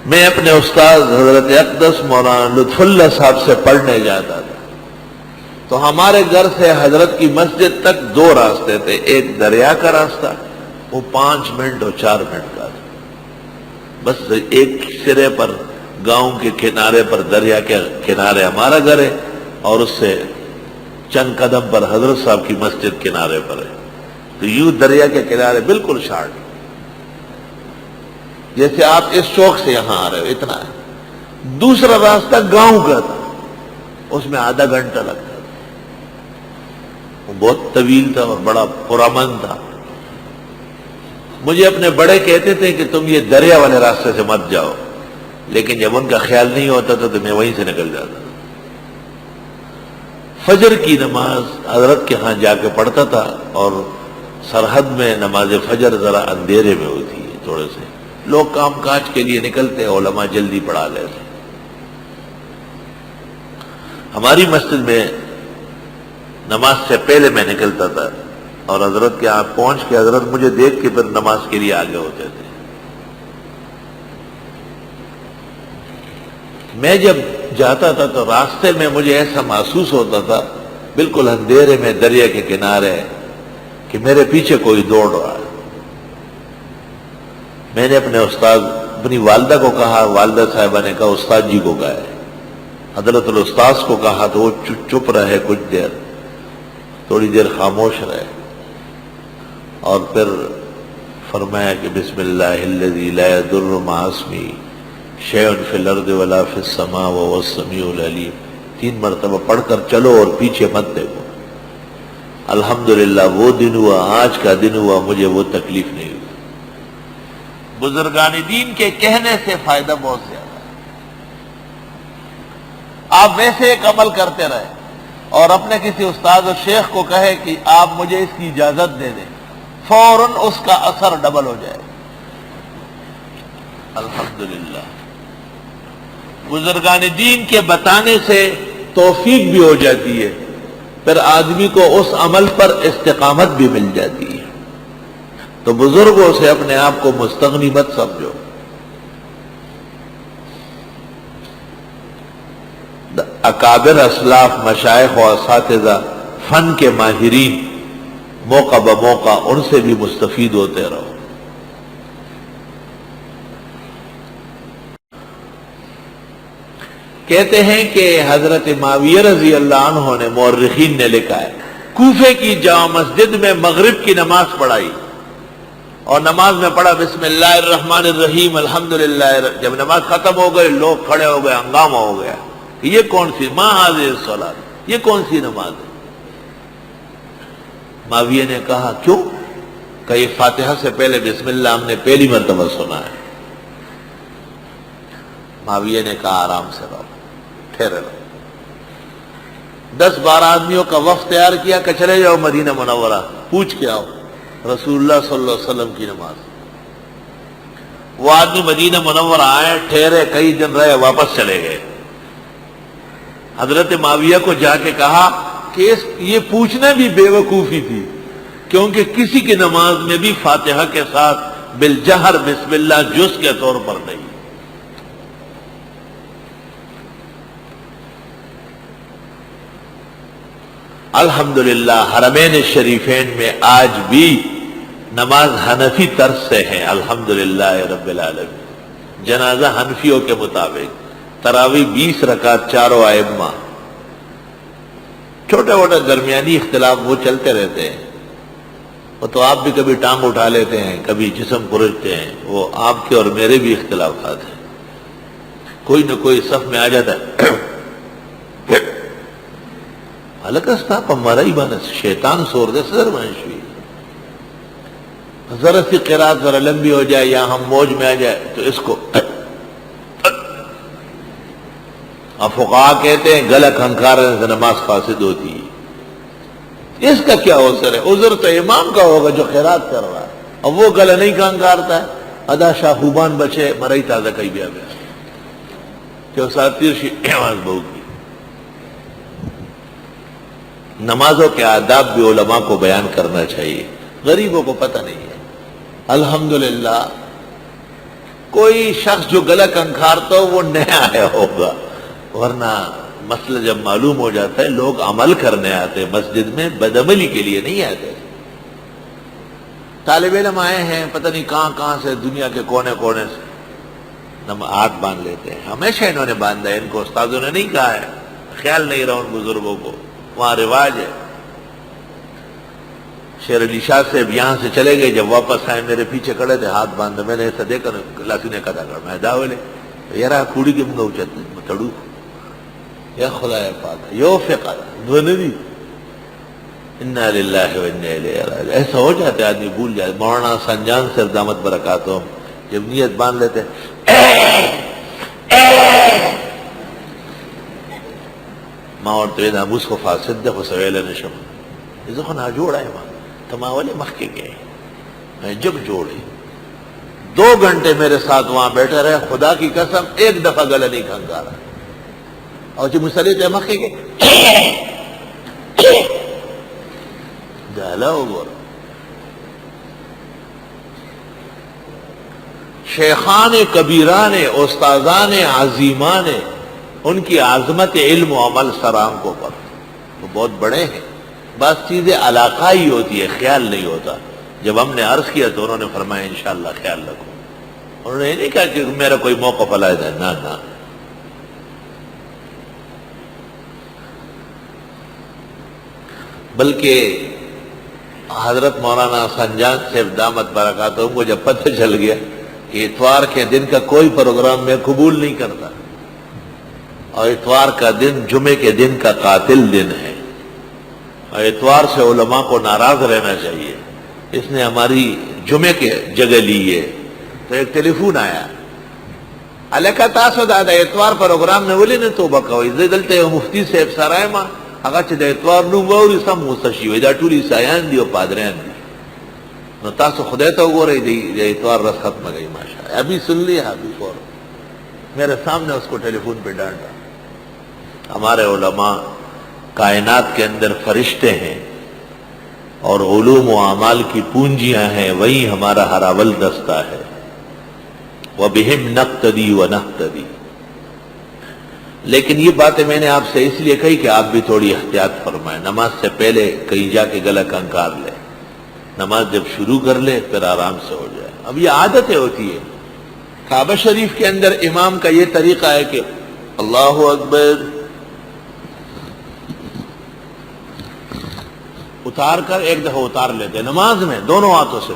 میں اپنے استاد حضرت اقدس مولانا لطف اللہ صاحب سے پڑھنے جاتا تھا تو ہمارے گھر سے حضرت کی مسجد تک 2 راستے تھے، ایک دریا کا راستہ، وہ 5 منٹ اور 4 منٹ کا تھا، بس ایک سرے پر گاؤں کے کنارے پر دریا کے کنارے ہمارا گھر ہے اور اس سے چند قدم پر حضرت صاحب کی مسجد کنارے پر ہے، تو یوں دریا کے کنارے بالکل شارٹ، جیسے آپ اس چوک سے یہاں آ رہے ہو اتنا ہے۔ دوسرا راستہ گاؤں کا تھا، اس میں آدھا گھنٹہ لگتا تھا، وہ بہت طویل تھا اور بڑا پرامن تھا۔ مجھے اپنے بڑے کہتے تھے کہ تم یہ دریا والے راستے سے مت جاؤ، لیکن جب ان کا خیال نہیں ہوتا تھا تو میں وہیں سے نکل جاتا تھا۔ فجر کی نماز حضرت کے ہاں جا کے پڑھتا تھا، اور سرحد میں نماز فجر ذرا اندھیرے میں ہوتی ہے، تھوڑے سے لوگ کام کاج کے لیے نکلتے، علماء جلدی پڑھا لیتے۔ ہماری مسجد میں نماز سے پہلے میں نکلتا تھا اور حضرت کے یہاں پہنچ کے حضرت مجھے دیکھ کے پھر نماز کے لیے آگے ہوتے تھے۔ میں جب جاتا تھا تو راستے میں مجھے ایسا محسوس ہوتا تھا بالکل اندھیرے میں دریا کے کنارے کہ میرے پیچھے کوئی دوڑ رہا ہے۔ میں نے اپنے استاد اپنی والدہ کو کہا، والدہ صاحبہ نے کہا استاد جی کو گئے، حضرت الاستاذ کو کہا تو وہ چپ رہے، کچھ دیر تھوڑی دیر خاموش رہے، اور پھر فرمایا کہ بسم اللہ الذی لا یضر مع اسمہ شیء فی الارض ولا فی السماء وهو السمیع العلیم، 3 مرتبہ پڑھ کر چلو اور پیچھے مت دیکھو۔ الحمدللہ وہ دن ہوا، آج کا دن ہوا، مجھے وہ تکلیف نہیں ہوئی۔ بزرگان دین کے کہنے سے فائدہ بہت زیادہ ہے۔ آپ ویسے ایک عمل کرتے رہے اور اپنے کسی استاد اور شیخ کو کہے کہ آپ مجھے اس کی اجازت دے دیں، فوراً اس کا اثر ڈبل ہو جائے۔ الحمدللہ بزرگان دین کے بتانے سے توفیق بھی ہو جاتی ہے، پھر آدمی کو اس عمل پر استقامت بھی مل جاتی ہے۔ تو بزرگوں سے اپنے آپ کو مستغنی مت سمجھو۔ اکابر اسلاف، مشائخ و اساتذہ، فن کے ماہرین، موقع بموقع ان سے بھی مستفید ہوتے رہو۔ کہتے ہیں کہ حضرت معاویہ رضی اللہ عنہ نے، مورخین نے لکھا ہے، کوفے کی جامع مسجد میں مغرب کی نماز پڑھائی اور نماز میں پڑھا بسم اللہ الرحمن الرحیم الحمدللہ۔ جب نماز ختم ہو گئی لوگ کھڑے ہو گئے، ہنگامہ ہو گیا، یہ کون سی ما هذه الصلاۃ، یہ کون سی نماز ہے؟ معاویہ نے کہا کیوں؟ کہ یہ فاتحہ سے پہلے بسم اللہ ہم نے پہلی مرتبہ سنا ہے۔ معاویہ نے کہا آرام سے رہو، ٹھہرے رہو۔ 10-12 آدمیوں کا وفد تیار کیا کہ چلے جاؤ مدینہ منورہ، پوچھ کے آؤ رسول اللہ صلی اللہ علیہ وسلم کی نماز۔ وہ آدمی مدینہ منورہ آئے، ٹھہرے، کئی دن رہے، واپس چلے گئے۔ حضرت معاویہ کو جا کے کہا کہ یہ پوچھنا بھی بے وقوفی تھی، کیونکہ کسی کی نماز میں بھی فاتحہ کے ساتھ بالجہر بسم اللہ جز کے طور پر نہیں۔ الحمدللہ حرمین شریفین میں آج بھی نماز حنفی طرز سے ہے، الحمدللہ رب العالمین۔ جنازہ حنفیوں کے مطابق، تراویح 20 رکعت، چاروں ائمہ، چھوٹے موٹے درمیانی اختلاف وہ چلتے رہتے ہیں، وہ تو آپ بھی کبھی ٹانگ اٹھا لیتے ہیں، کبھی جسم پرجتے ہیں، وہ آپ کے اور میرے بھی اختلافات ہیں، کوئی نہ کوئی صف میں آ جاتا ہے حلقہ پمارا ہی بانس شیطان سور دے صدر منشوی، ذرا سی قرات ذرا لمبی ہو جائے یا ہم موج میں آ جائے تو اس کو فقہا کہتے ہیں گلا کھنکارنے سے نماز فاسد ہوتی ہے۔ اس کا کیا عذر ہے؟ عذر تو امام کا ہوگا جو خیرات کر رہا ہے، اور وہ گلا نہیں کھنکارتا ہے، ادا شاہ خوبان بچے مرئی تازہ کئی بھی آگیا کہ اساتیر آواز بہو کی۔ نمازوں کے آداب بھی علماء کو بیان کرنا چاہیے، غریبوں کو پتہ نہیں ہے۔ الحمدللہ کوئی شخص جو گلا کنکھارتا ہو وہ نیا آیا ہوگا، ورنہ مسئلہ جب معلوم ہو جاتا ہے لوگ عمل کرنے آتے، مسجد میں بدعملی کے لیے نہیں آتے۔ طالب علم آئے ہیں پتہ نہیں کہاں کہاں سے، دنیا کے کونے کونے سے، ہاتھ باندھ لیتے ہیں۔ ہمیشہ انہوں نے باندھا ہے، ان کو استادوں نے نہیں کہا ہے، خیال نہیں رہا ان بزرگوں کو، وہاں رواج ہے۔ شیر علی شاہ سے یہاں سے چلے گئے، جب واپس آئے میرے پیچھے کھڑے تھے، ہاتھ باندھا، میں نے ایسا دیکھا لاسی نے کہا کر میں داولے یرا کوڑی کے منگا اچت تڑو یا خدا پاک یو فقہ دونی انا للہ و انا الیہ راجعون۔ ایسا ہو جاتا ہے آدمی بھول جاتا۔ مولانا سنجان سے دامت برکاتہم جب نیت باندھ لیتے ماں اور تینا مصطفیٰ صدق سویل نشم ازخن جوڑا ہے ماں تما والے مخ کے گئے، میں جب جوڑے 2 گھنٹے میرے ساتھ وہاں بیٹھے رہے، خدا کی قسم ایک دفعہ گلا نہیں کھنکارا، اور جب مسلی تھے مخ کے گئے جالا ہو گور۔ شیخان کبیران، استاذان عظیمان، ان کی عظمت علم و عمل سرام کو پر وہ بہت بڑے ہیں۔ بس چیزیں علاقائی ہوتی ہے، خیال نہیں ہوتا۔ جب ہم نے عرض کیا تو انہوں نے فرمایا انشاءاللہ خیال رکھو۔ انہوں نے یہ نہیں کہا کہ میرا کوئی موقف علیحدہ ہے، نہ بلکہ حضرت مولانا سنجان صاحب دامت برکاتہم کو جب پتہ چل گیا کہ اتوار کے دن کا کوئی پروگرام میں قبول نہیں کرتا، اور اتوار کا دن جمعے کے دن کا قاتل دن ہے، اور اتوار سے علماء کو ناراض رہنا چاہیے، اس نے ہماری جمعے کی جگہ لی ہے، تو ایک ٹیلی فون آیا علیکہ تاسو دا اتوار پروگرام نے ولی نے توبہ کوئی دلتے مفتی صاحب سرائے ما اگا چې د اتوار نوم واوري سم غوسه شي وي دا ټول عیسایان دي او پادریان دي، نو تاسو خدای ته وګورئ د اتوار رس ختم گئی ماشاءاللہ۔ ابھی سن لیا ابھی فور میرے سامنے اس کو ٹیلی فون پہ ڈانٹا۔ ہمارے علماء کائنات کے اندر فرشتے ہیں اور علوم و اعمال کی پونجیاں ہیں، وہی ہمارا ہراول دستہ ہے۔ وَبِهِمْ نَقْتَدِي وَنَهْتَدِي۔ لیکن یہ باتیں میں نے آپ سے اس لیے کہی کہ آپ بھی تھوڑی احتیاط فرمائیں، نماز سے پہلے کہیں جا کے گلا کنکار لے، نماز جب شروع کر لے پھر آرام سے ہو جائے۔ اب یہ عادتیں ہوتی ہے۔ کعبہ شریف کے اندر امام کا یہ طریقہ ہے کہ اللہ اکبر اتار کر ایک دفعہ اتار لیتے نماز میں دونوں ہاتھوں سے،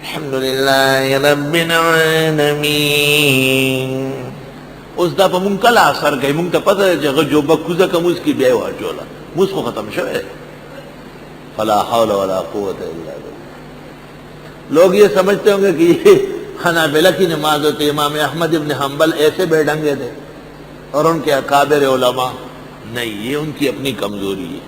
الحمدللہ رب العالمین۔ اس دفعہ منگ کل اثر گئی، منگ تا پتہ ہے جو بکوزہ کا مجھ کی بے ہوا جولا مجھ کو ختم شوئے، فلا حول ولا قوت الا باللہ۔ لوگ یہ سمجھتے ہوں گے کہ یہ حنابلہ کی نماز ہوتی، امام احمد ابن حنبل ایسے بے ڈنگے تھے اور ان کے اکابر علماء، نہیں، یہ ان کی اپنی کمزوری ہے۔